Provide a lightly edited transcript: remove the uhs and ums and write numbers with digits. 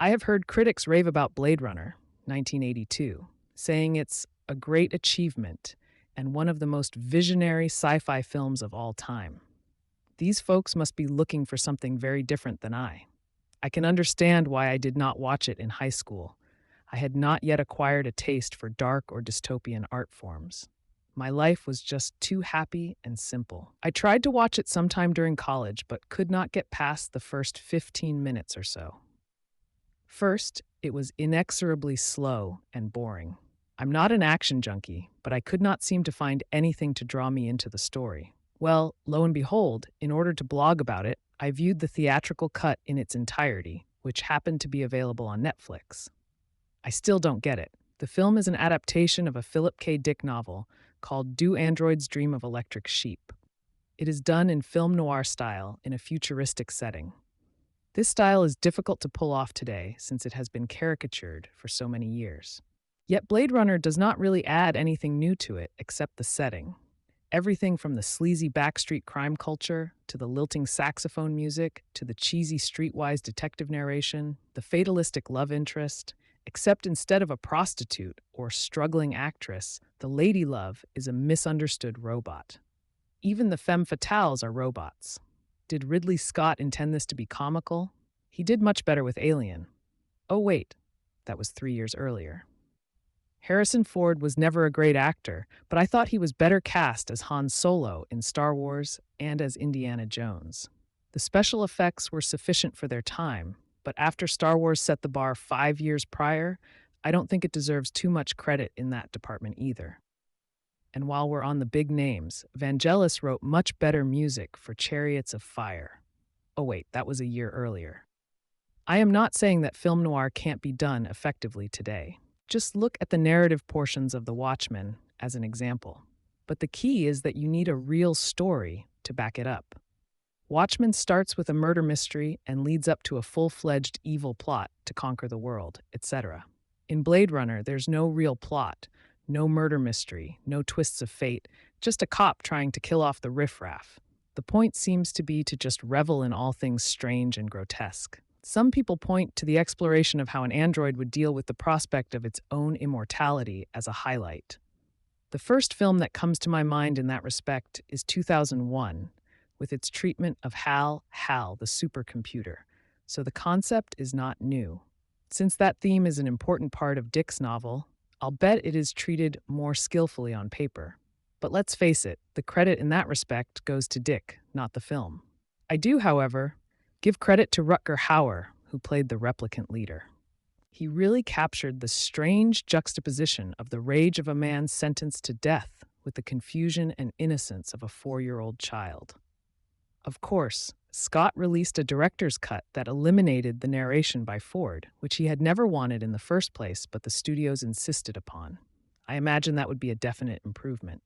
I have heard critics rave about Blade Runner 1982, saying it's a great achievement and one of the most visionary sci fi films of all time. These folks must be looking for something very different than I. I can understand why I did not watch it in high school. I had not yet acquired a taste for dark or dystopian art forms. My life was just too happy and simple. I tried to watch it sometime during college, but could not get past the first 15 minutes or so. First, it was inexorably slow and boring. I'm not an action junkie, but I could not seem to find anything to draw me into the story. Well, lo and behold, in order to blog about it, I viewed the theatrical cut in its entirety, which happened to be available on Netflix. I still don't get it. The film is an adaptation of a Philip K. Dick novel called Do Androids Dream of Electric Sheep? It is done in film noir style in a futuristic setting. This style is difficult to pull off today since it has been caricatured for so many years. Yet Blade Runner does not really add anything new to it except the setting. Everything from the sleazy backstreet crime culture, to the lilting saxophone music, to the cheesy streetwise detective narration, the fatalistic love interest, except instead of a prostitute or struggling actress, the lady love is a misunderstood robot. Even the femme fatales are robots. Did Ridley Scott intend this to be comical? He did much better with Alien. Oh wait, that was 3 years earlier. Harrison Ford was never a great actor, but I thought he was better cast as Han Solo in Star Wars and as Indiana Jones. The special effects were sufficient for their time, but after Star Wars set the bar 5 years prior, I don't think it deserves too much credit in that department either. And while we're on the big names, Vangelis wrote much better music for Chariots of Fire. Oh wait, that was a year earlier. I am not saying that film noir can't be done effectively today. Just look at the narrative portions of The Watchmen as an example. But the key is that you need a real story to back it up. Watchmen starts with a murder mystery and leads up to a full-fledged evil plot to conquer the world, etc. In Blade Runner, there's no real plot, no murder mystery, no twists of fate, just a cop trying to kill off the riffraff. The point seems to be to just revel in all things strange and grotesque. Some people point to the exploration of how an android would deal with the prospect of its own immortality as a highlight. The first film that comes to my mind in that respect is 2001, with its treatment of HAL, the supercomputer, so the concept is not new. Since that theme is an important part of Dick's novel, I'll bet it is treated more skillfully on paper. But let's face it, the credit in that respect goes to Dick, not the film. I do, however, give credit to Rutger Hauer, who played the replicant leader. He really captured the strange juxtaposition of the rage of a man sentenced to death with the confusion and innocence of a 4-year-old child. Of course, Scott released a director's cut that eliminated the narration by Ford, which he had never wanted in the first place, but the studios insisted upon. I imagine that would be a definite improvement.